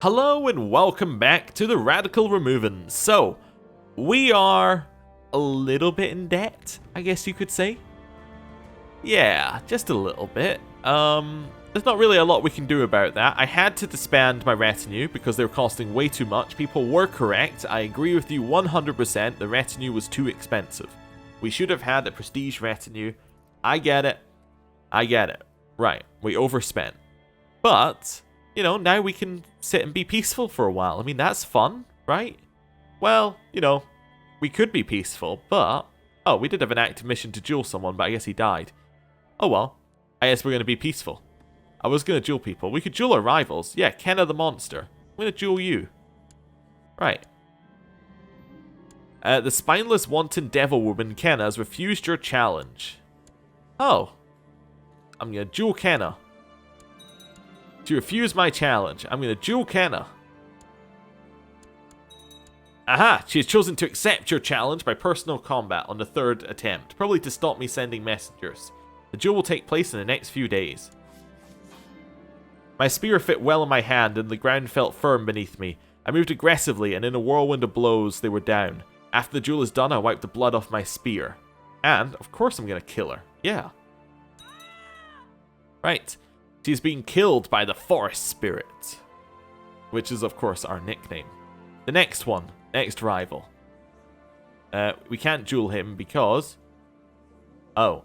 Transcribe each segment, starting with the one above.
Hello and welcome back to the Radical Romuvans. So, we are a little bit in debt, I guess you could say. Yeah, just a little bit. There's not really a lot we can do about that. I had to disband my retinue because they were costing way too much. People were correct. I agree with you 100%. The retinue was too expensive. We should have had a prestige retinue. I get it. I get it. Right, we overspent. But you know, now we can sit and be peaceful for a while. I mean, that's fun, right? Well, you know, we could be peaceful, but... Oh, we did have an active mission to duel someone, but I guess he died. Oh well, I guess we're going to be peaceful. I was going to duel people. We could duel our rivals. Yeah, Kenna the monster. I'm going to duel you. Right. The spineless wanton devil woman Kenna has refused your challenge. Oh. I'm going to duel Kenna. To refuse my challenge, I'm going to duel Kenna. Aha! She has chosen to accept your challenge by personal combat on the third attempt, probably to stop me sending messengers. The duel will take place in the next few days. My spear fit well in my hand and the ground felt firm beneath me. I moved aggressively and in a whirlwind of blows they were down. After the duel is done, I wipe the blood off my spear. And, of course I'm going to kill her. Yeah. Right. She's being killed by the forest spirit. Which is, of course, our nickname. The next one. Next rival. We can't duel him because... Oh,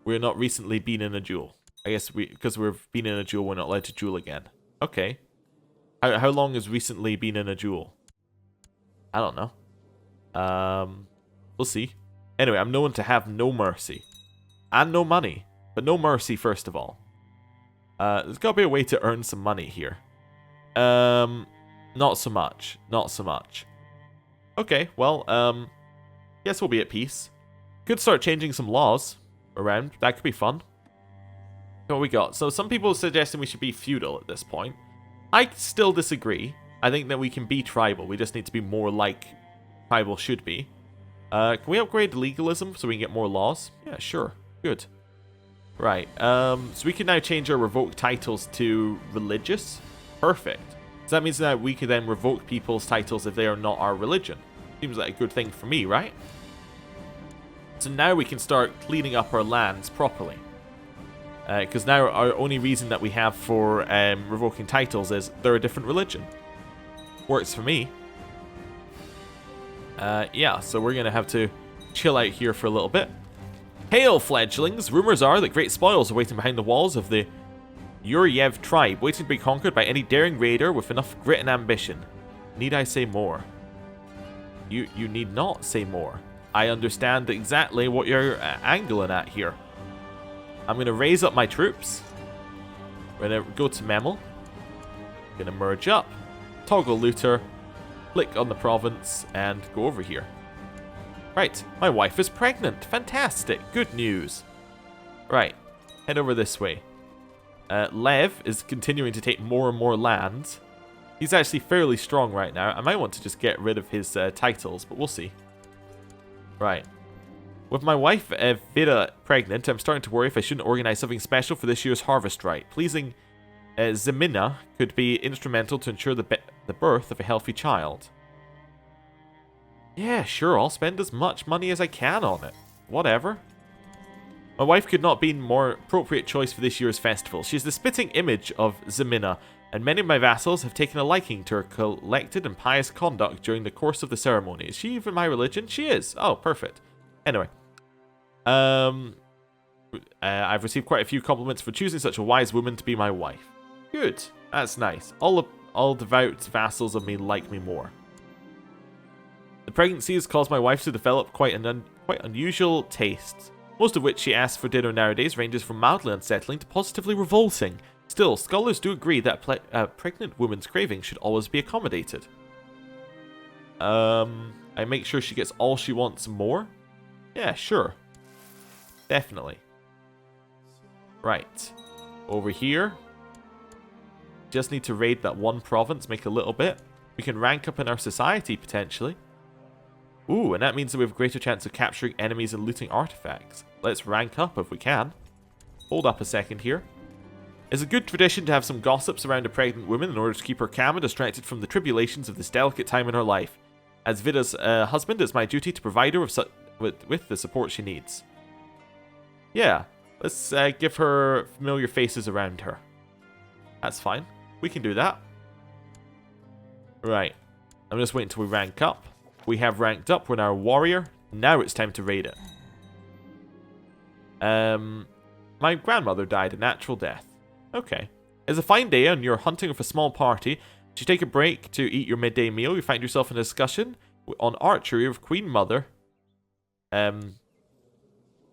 we're not recently been in a duel. I guess because we've been in a duel, we're not allowed to duel again. Okay. How long has recently been in a duel? I don't know. We'll see. Anyway, I'm known to have no mercy. And no money. But no mercy, first of all. There's got to be a way to earn some money here. Not so much. Not so much. Okay, well, guess we'll be at peace. Could start changing some laws around. That could be fun. What we got? So some people are suggesting we should be feudal at this point. I still disagree. I think that we can be tribal. We just need to be more like tribal should be. Can we upgrade legalism so we can get more laws? Yeah, sure. Good. Right, so we can now change our revoked titles to religious. Perfect. So that means that we can then revoke people's titles if they are not our religion. Seems like a good thing for me, right? So now we can start cleaning up our lands properly. Because now our only reason that we have for revoking titles is they're a different religion. Works for me. Yeah, so we're going to have to chill out here for a little bit. Hail, fledglings! Rumors are that great spoils are waiting behind the walls of the Yuryev tribe, waiting to be conquered by any daring raider with enough grit and ambition. Need I say more? You need not say more. I understand exactly what you're angling at here. I'm going to raise up my troops. We're going to go to Memel. Going to merge up. Toggle looter. Click on the province and go over here. Right, my wife is pregnant. Fantastic. Good news. Right, head over this way. Lev is continuing to take more and more land. He's actually fairly strong right now. I might want to just get rid of his titles, but we'll see. Right. With my wife, Vida, pregnant, I'm starting to worry if I shouldn't organize something special for this year's harvest rite. Pleasing Zemina could be instrumental to ensure the birth of a healthy child. Yeah, sure, I'll spend as much money as I can on it. Whatever. My wife could not be a more appropriate choice for this year's festival. She is the spitting image of Zemina, and many of my vassals have taken a liking to her collected and pious conduct during the course of the ceremony. Is she even my religion? She is. Oh, perfect. Anyway. I've received quite a few compliments for choosing such a wise woman to be my wife. Good. That's nice. All devout vassals of me like me more. The pregnancy has caused my wife to develop quite unusual tastes, most of which she asks for dinner nowadays ranges from mildly unsettling to positively revolting. Still, scholars do agree that a pregnant woman's cravings should always be accommodated. I make sure she gets all she wants and more? Yeah, sure. Definitely. Right. Over here. Just need to raid that one province, make a little bit. We can rank up in our society, potentially. Ooh, and that means that we have a greater chance of capturing enemies and looting artifacts. Let's rank up if we can. Hold up a second here. It's a good tradition to have some gossips around a pregnant woman in order to keep her calm and distracted from the tribulations of this delicate time in her life. As Vida's husband, it's my duty to provide her with the support she needs. Yeah, let's give her familiar faces around her. That's fine. We can do that. Right. I'm just waiting until we rank up. We have ranked up. We're now a warrior. Now it's time to raid it. My grandmother died a natural death. Okay. It's a fine day and you're hunting with a small party. As you take a break to eat your midday meal, you find yourself in a discussion on archery with Queen Mother.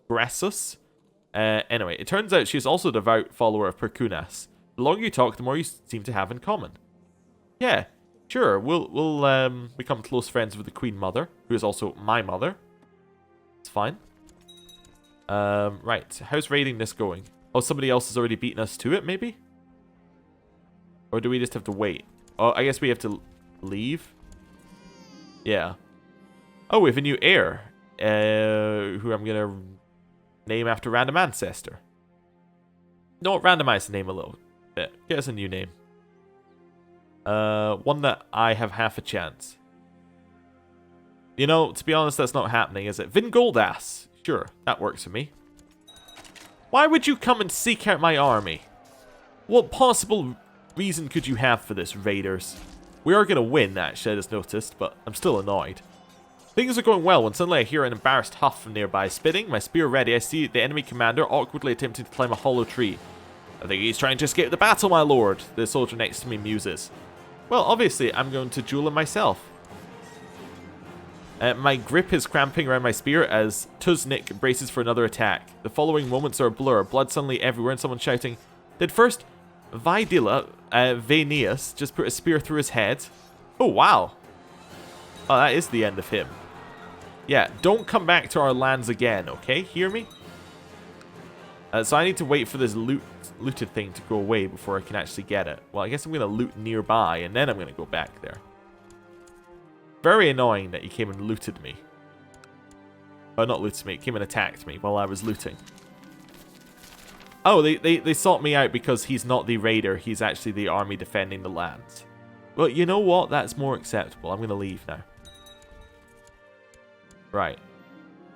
Gressus. Anyway, it turns out she's also a devout follower of Perkunas. The longer you talk, the more you seem to have in common. Yeah, sure, we'll become close friends with the Queen Mother, who is also my mother. It's fine. Right, how's raiding this going? Oh, somebody else has already beaten us to it, maybe? Or do we just have to wait? Oh, I guess we have to leave? Yeah. Oh, we have a new heir. Who I'm gonna name after random ancestor. No, randomize the name a little bit. Get us a new name. One that I have half a chance. You know, to be honest, that's not happening, is it? Vingoldas. Sure, that works for me. Why would you come and seek out my army? What possible reason could you have for this, raiders? We are going to win, actually, I just noticed, but I'm still annoyed. Things are going well when suddenly I hear an embarrassed huff from nearby. Spitting, my spear ready, I see the enemy commander awkwardly attempting to climb a hollow tree. I think he's trying to escape the battle, my lord, the soldier next to me muses. Well, obviously, I'm going to duel him myself. My grip is cramping around my spear as Tuznik braces for another attack. The following moments are a blur, blood suddenly everywhere and someone shouting, did first Vidila, Vaeneus, just put a spear through his head? Oh, wow. Oh, that is the end of him. Yeah, don't come back to our lands again, okay? Hear me? So I need to wait for this looted thing to go away before I can actually get it. Well, I guess I'm going to loot nearby, and then I'm going to go back there. Very annoying that he came and looted me. Oh, not looted me. He came and attacked me while I was looting. Oh, they sought me out because he's not the raider. He's actually the army defending the lands. Well, you know what? That's more acceptable. I'm going to leave now. Right.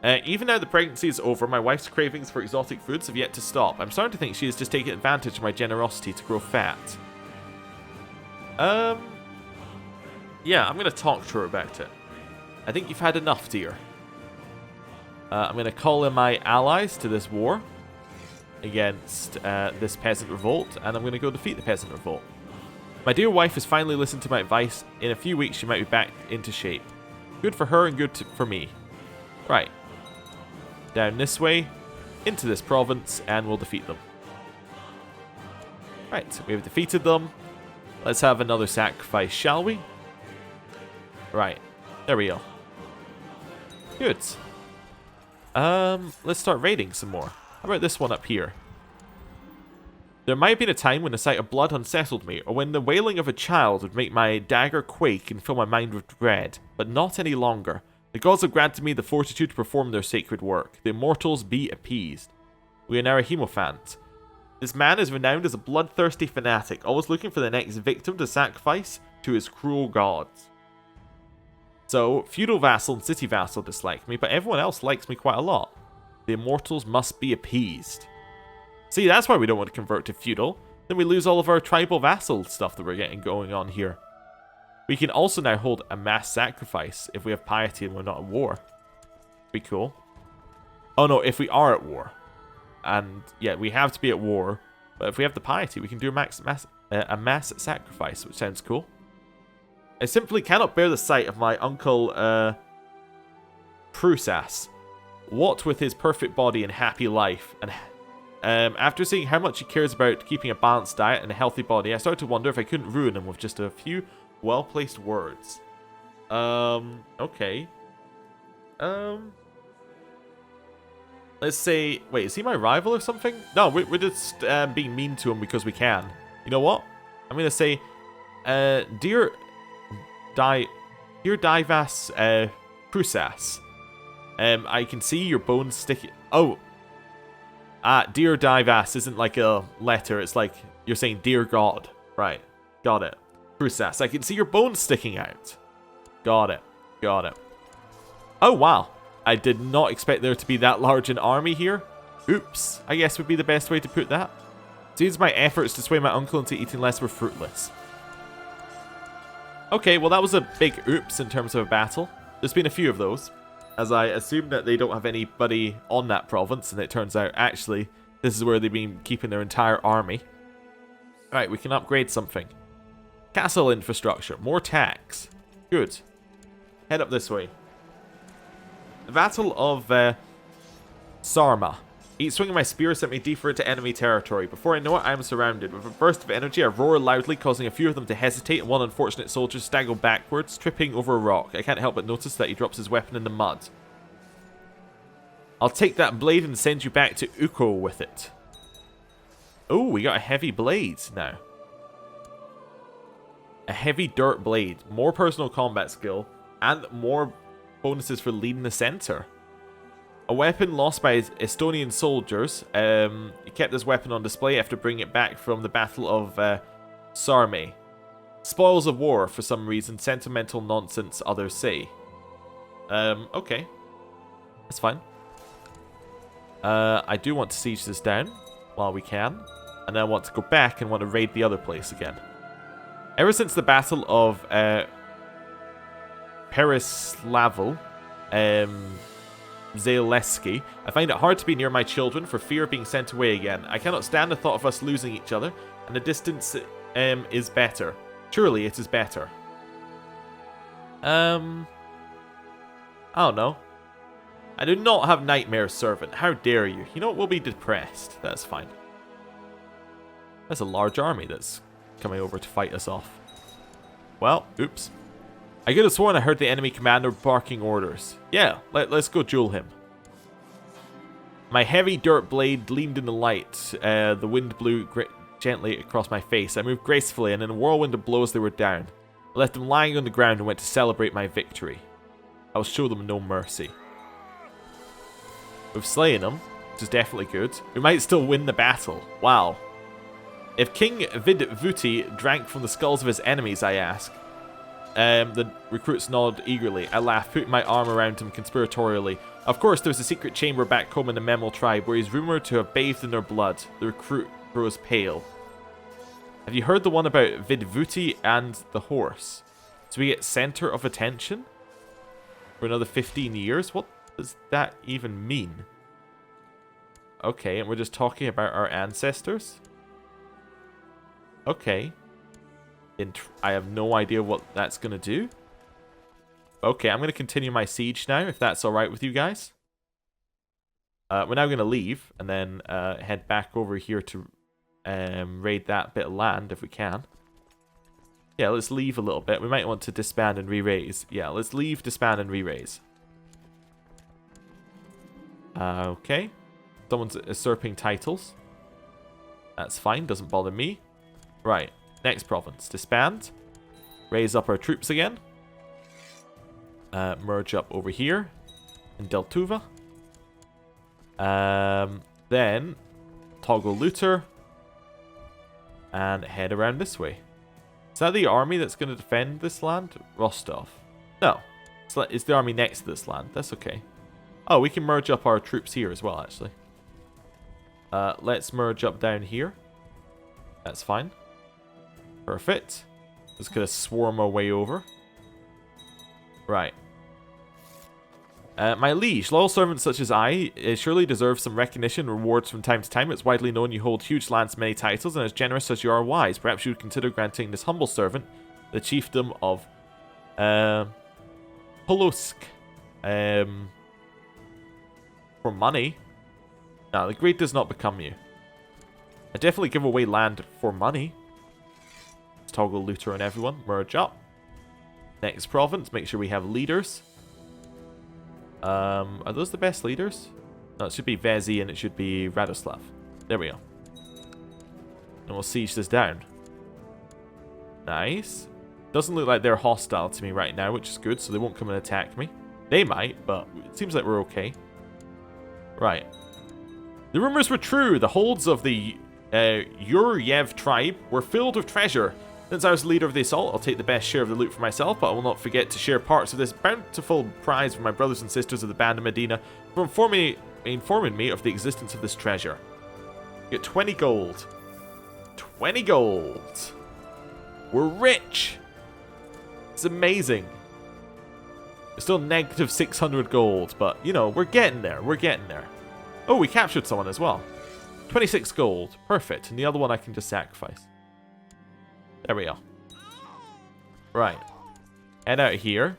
Even now the pregnancy is over, my wife's cravings for exotic foods have yet to stop. I'm starting to think she is just taking advantage of my generosity to grow fat. Yeah, I'm going to talk to her about it. I think you've had enough, dear. I'm going to call in my allies to this war against this peasant revolt, and I'm going to go defeat the peasant revolt. My dear wife has finally listened to my advice. In a few weeks, she might be back into shape. Good for her and good for me. Right. Down this way, into this province, and we'll defeat them. Right, we have defeated them. Let's have another sacrifice, shall we? Right, there we go. Good. Let's start raiding some more. How about this one up here? There might have been a time when the sight of blood unsettled me, or when the wailing of a child would make my dagger quake and fill my mind with dread, but not any longer. The gods have granted me the fortitude to perform their sacred work. The immortals be appeased. We are now a Hemophant. This man is renowned as a bloodthirsty fanatic, always looking for the next victim to sacrifice to his cruel gods. So, feudal vassal and city vassal dislike me, but everyone else likes me quite a lot. The immortals must be appeased. See, that's why we don't want to convert to feudal. Then we lose all of our tribal vassal stuff that we're getting going on here. We can also now hold a mass sacrifice if we have piety and we're not at war. Be cool. Oh no, if we are at war. And yeah, we have to be at war. But if we have the piety, we can do a mass sacrifice, which sounds cool. I simply cannot bear the sight of my uncle, Prusas. What with his perfect body and happy life, and after seeing how much he cares about keeping a balanced diet and a healthy body, I started to wonder if I couldn't ruin him with just a few well-placed words. Okay. Let's say, wait, is he my rival or something? No, we're just being mean to him because we can. You know what? I'm gonna say, dear Divas Prusas, I can see your bones sticking. Oh, dear Divas isn't like a letter. It's like You're saying, dear God. Right. Got it. Crusas, I can see your bones sticking out. Got it. Got it. Oh, wow. I did not expect there to be that large an army here. Oops, I guess would be the best way to put that. Seems my efforts to sway my uncle into eating less were fruitless. Okay, well that was a big oops in terms of a battle. There's been a few of those, as I assume that they don't have anybody on that province, and it turns out actually this is where they've been keeping their entire army. Alright, we can upgrade something. Castle infrastructure, more tax. Good. Head up this way. The Battle of Sarma. Each swing of my spear sent me deeper into enemy territory. Before I know it, I am surrounded. With a burst of energy, I roar loudly, causing a few of them to hesitate, and one unfortunate soldier stagger backwards, tripping over a rock. I can't help but notice that he drops his weapon in the mud. I'll take that blade and send you back to Uko with it. Oh, we got a heavy blade now. A heavy dirt blade. More personal combat skill, and more bonuses for leading the center. A weapon lost by Estonian soldiers. He kept this weapon on display after bringing it back from the Battle of Sarme. Spoils of war, for some reason. Sentimental nonsense, others say. Okay. That's fine. I do want to siege this down while we can. And then I want to go back and want to raid the other place again. Ever since the Battle of Pereslavel, Zaleski, I find it hard to be near my children for fear of being sent away again. I cannot stand the thought of us losing each other, and the distance is better. Surely it is better. I don't know. I do not have Nightmare Servant. How dare you? You know what? We'll be depressed. That's fine. That's a large army that's coming over to fight us off. Well, oops. I could have sworn I heard the enemy commander barking orders. Yeah, let's go duel him. My heavy dirt blade gleamed in the light. The wind blew gently across my face. I moved gracefully, and in a whirlwind of blows they were down. I left them lying on the ground and went to celebrate my victory. I will show them no mercy. We've slain them, which is definitely good. We might still win the battle. Wow. If King Vidvuti drank from the skulls of his enemies, I ask. The recruits nod eagerly. I laugh, putting my arm around him conspiratorially. Of course, there's a secret chamber back home in the Memel tribe where he's rumored to have bathed in their blood. The recruit grows pale. Have you heard the one about Vidvuti and the horse? So we get center of attention? For another 15 years? What does that even mean? Okay, and we're just talking about our ancestors? Okay. I have no idea what that's going to do. Okay, I'm going to continue my siege now, if that's alright with you guys. We're now going to leave, and then head back over here to raid that bit of land, if we can. Yeah, let's leave a little bit. We might want to disband and re-raise. Yeah, let's leave, disband, and re-raise. Okay. Someone's usurping titles. That's fine, doesn't bother me. Right. Next province. Disband. Raise up our troops again. Merge up over here. In Deltuva. Then toggle looter. And head around this way. Is that the army that's going to defend this land? Rostov. No. It's the army next to this land. That's okay. Oh, we can merge up our troops here as well, actually. Let's merge up down here. That's fine. Perfect. Just gonna swarm our way over. Right. My liege, loyal servants such as I surely deserve some recognition and rewards from time to time. It's widely known you hold huge lands, many titles, and as generous as you are wise. Perhaps you would consider granting this humble servant the chiefdom of Polotsk. For money? No, the greed does not become you. I definitely give away land for money. Let's toggle looter on everyone. Merge up. Next province. Make sure we have leaders. Are those the best leaders? No, it should be Vezi and it should be Radoslav. There we go. And we'll siege this down. Nice. Doesn't look like they're hostile to me right now, which is good, so they won't come and attack me. They might, but it seems like we're okay. Right. The rumors were true. The holds of the Yuryev tribe were filled with treasure. Since I was the leader of the assault, I'll take the best share of the loot for myself, but I will not forget to share parts of this bountiful prize with my brothers and sisters of the Band of Medina for informing me of the existence of this treasure. Get 20 gold. 20 gold. We're rich. It's amazing. It's still negative 600 gold, but, you know, we're getting there. We're getting there. Oh, we captured someone as well. 26 gold. Perfect. And the other one I can just sacrifice. There we go. Right. Head out here.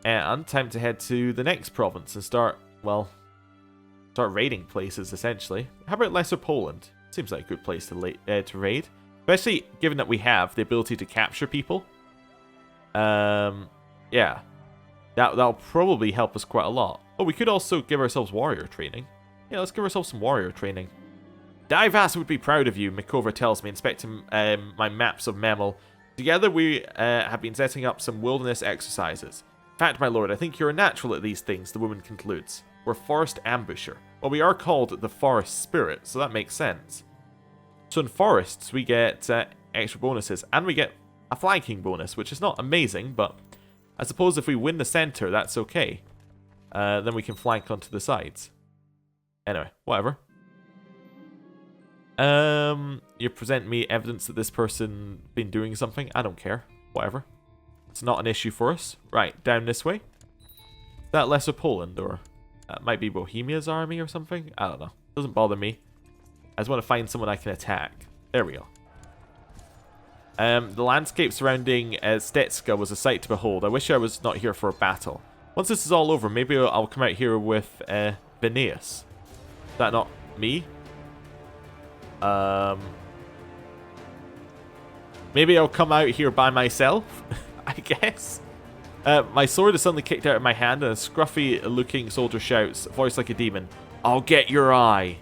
And time to head to the next province and start, well, start raiding places, essentially. How about Lesser Poland? Seems like a good place to raid. Especially given that we have the ability to capture people. Yeah. That'll probably help us quite a lot. Oh, we could also give ourselves warrior training. Yeah, let's give ourselves some warrior training. Divas would be proud of you, Mikova tells me, inspecting my maps of Memel. Together we have been setting up some wilderness exercises. In fact, my lord, I think you're a natural at these things, the woman concludes. We're forest ambusher. Well, we are called the forest spirit, so that makes sense. So in forests, we get extra bonuses, and we get a flanking bonus, which is not amazing, but I suppose if we win the center, that's okay. Then we can flank onto the sides. Anyway, whatever. You present me evidence that this person been doing something. I don't care. Whatever. It's not an issue for us. Right, down this way. Is that Lesser Poland, or that might be Bohemia's army or something? I don't know. Doesn't bother me. I just want to find someone I can attack. There we go. The landscape surrounding Stetska was a sight to behold. I wish I was not here for a battle. Once this is all over, maybe I'll come out here with Phineas. Is that not me? Maybe I'll come out here by myself, I guess. My sword is suddenly kicked out of my hand, and a scruffy-looking soldier shouts, voice like a demon, "I'll get your eye!"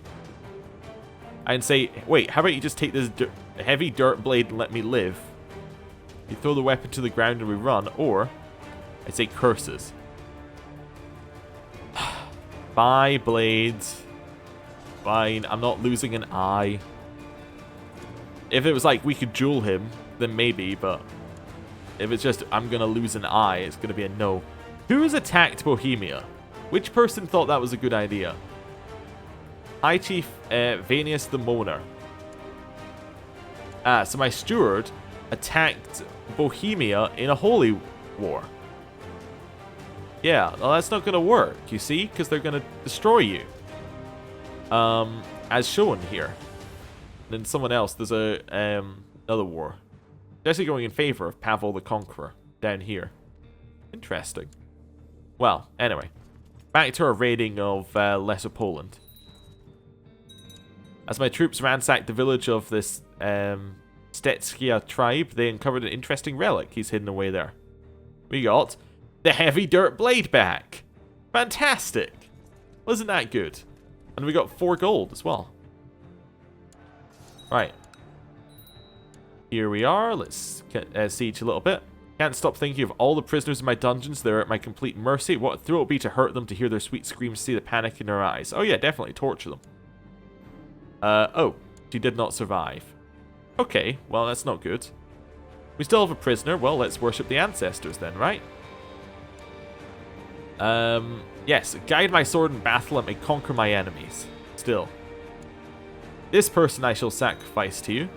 And say, wait, how about you just take this heavy dirt blade and let me live? You throw the weapon to the ground and we run, or I say curses. Bye, blades. Fine, I'm not losing an eye. If it was like we could duel him, then maybe, but if it's just I'm gonna lose an eye, it's gonna be a no. Who has attacked Bohemia? Which person thought that was a good idea? High Chief Vanius the Moaner. Ah, so my steward attacked Bohemia in a holy war. Yeah, well, that's not gonna work, you see, because they're gonna destroy you. As shown here. Then someone else, there's a another war. It's actually going in favor of Pavel the Conqueror down here. Interesting. Well, anyway, back to our raiding of Lesser Poland. As my troops ransacked the village of this Stetskia tribe, they uncovered an interesting relic he's hidden away there. We got the heavy dirt blade back. Fantastic. Wasn't that good? And we got 4 gold as well. Right. Here we are. Let's siege a little bit. Can't stop thinking of all the prisoners in my dungeons. They're at my complete mercy. What a thrill it would be to hurt them, to hear their sweet screams, see the panic in their eyes. Oh yeah, definitely torture them. Oh, she did not survive. Okay, well that's not good. We still have a prisoner. Well, let's worship the ancestors then, right? Yes, guide my sword in battle and may conquer my enemies. Still. This person I shall sacrifice to you.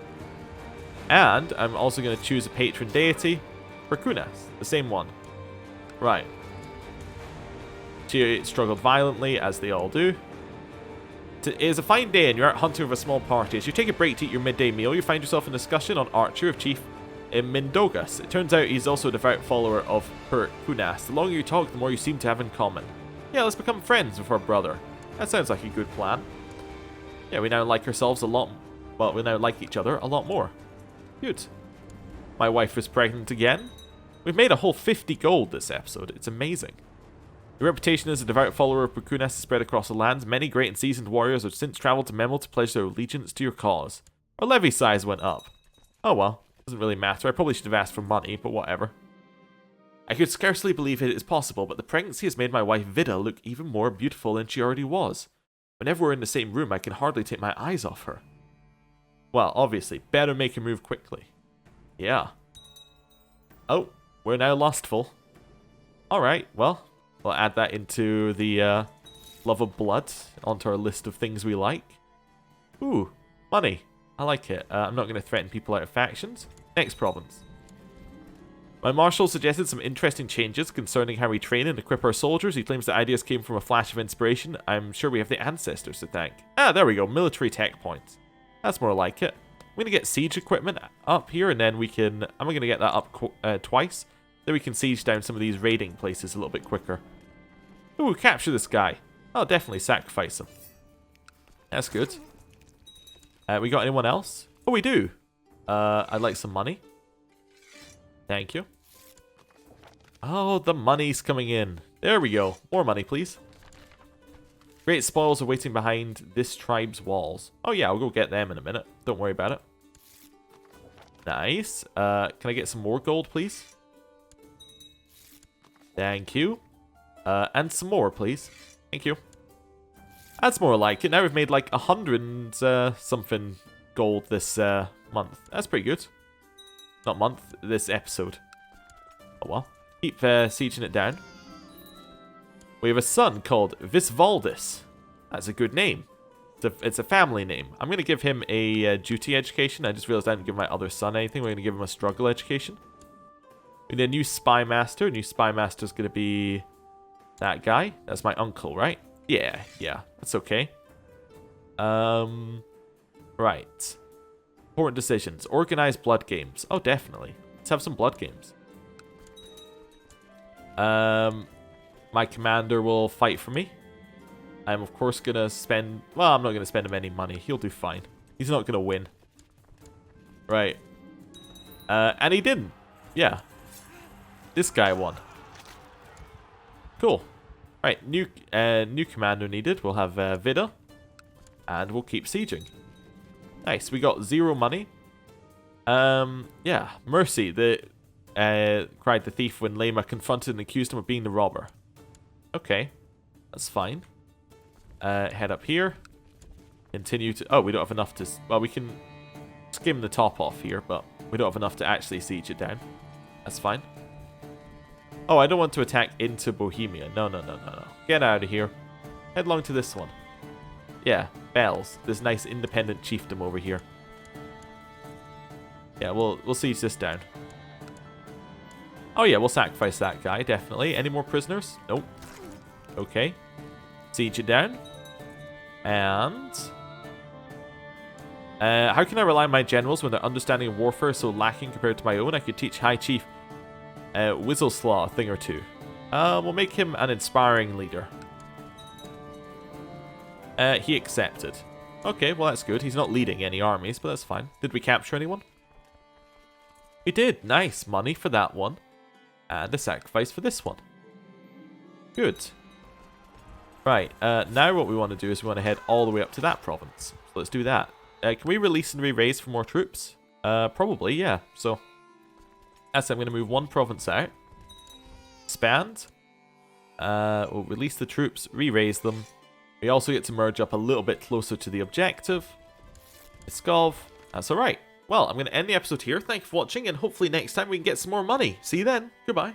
And I'm also going to choose a patron deity for Kunas, the same one. Right. She struggled violently, as they all do. It is a fine day and you're out hunting with a small party. As you take a break to eat your midday meal, you find yourself in discussion on Archer of Chief Mindogas. It turns out he's also a devout follower of her Kunas. The longer you talk, the more you seem to have in common. Yeah, let's become friends with our brother. That sounds like a good plan. Yeah, we now like ourselves a lot. Well, we now like each other a lot more. Good. My wife is pregnant again. We've made a whole 50 gold this episode. It's amazing. Your reputation as a devout follower of Pukunas is spread across the lands. Many great and seasoned warriors have since traveled to Memel to pledge their allegiance to your cause. Our levy size went up. Oh well, doesn't really matter. I probably should have asked for money, but whatever. I could scarcely believe it is possible, but the pregnancy has made my wife Vida look even more beautiful than she already was. Whenever we're in the same room, I can hardly take my eyes off her. Well, obviously, better make a move quickly. Yeah. Oh, we're now lustful. Alright, well, we'll add that into the love of blood onto our list of things we like. Ooh, money. I like it. I'm not going to threaten people out of factions. Next province. My marshal suggested some interesting changes concerning how we train and equip our soldiers. He claims the ideas came from a flash of inspiration. I'm sure we have the ancestors to thank. Ah, there we go. Military tech points. That's more like it. I'm going to get siege equipment up here, and then we can... I'm going to get that up twice. Then we can siege down some of these raiding places a little bit quicker. Ooh, capture this guy. I'll definitely sacrifice him. That's good. We got anyone else? Oh, we do. I'd like some money. Thank you. Oh, the money's coming in. There we go. More money, please. Great spoils are waiting behind this tribe's walls. Oh yeah, I'll go get them in a minute. Don't worry about it. Nice. Can I get some more gold, please? Thank you. And some more, please. Thank you. That's more like it. Now we've made like 100 something gold this month. That's pretty good. Not month, this episode. Oh well. Keep sieging it down. We have a son called Visvaldis. That's a good name. It's a family name. I'm going to give him a duty education. I just realized I didn't give my other son anything. We're going to give him a struggle education. We need a new spy master. New spy master is going to be that guy. That's my uncle, right? Yeah, that's okay. Right. Important decisions. Organize blood games. Oh, definitely. Let's have some blood games. My commander will fight for me. I'm, of course, going to spend... Well, I'm not going to spend him any money. He'll do fine. He's not going to win. Right. And he didn't. Yeah. This guy won. Cool. Right, new commander needed. We'll have Vida. And we'll keep sieging. Nice, we got 0 money. Yeah, Mercy, cried the thief when Lema confronted and accused him of being the robber. Okay, that's fine. Head up here. Continue to... Oh, we don't have enough to... Well, we can skim the top off here, but we don't have enough to actually siege it down. That's fine. Oh, I don't want to attack into Bohemia. No. Get out of here. Headlong to this one. Yeah, Bells. This nice independent chiefdom over here. Yeah, we'll siege this down. Oh yeah, we'll sacrifice that guy, definitely. Any more prisoners? Nope. Okay. Siege it down. And... how can I rely on my generals when their understanding of warfare is so lacking compared to my own? I could teach High Chief Whizzleslaw a thing or two. We'll make him an inspiring leader. He accepted. Okay, well that's good. He's not leading any armies, but that's fine. Did we capture anyone? We did. Nice. Money for that one. And a sacrifice for this one. Good. Right, now what we want to do is we want to head all the way up to that province. So let's do that. Can we release and re-raise for more troops? Probably, yeah. So, that's it. I'm going to move one province out. Expand. We'll release the troops, re-raise them. We also get to merge up a little bit closer to the objective. Iskov. That's alright. Well, I'm going to end the episode here. Thank you for watching, and hopefully next time we can get some more money. See you then. Goodbye.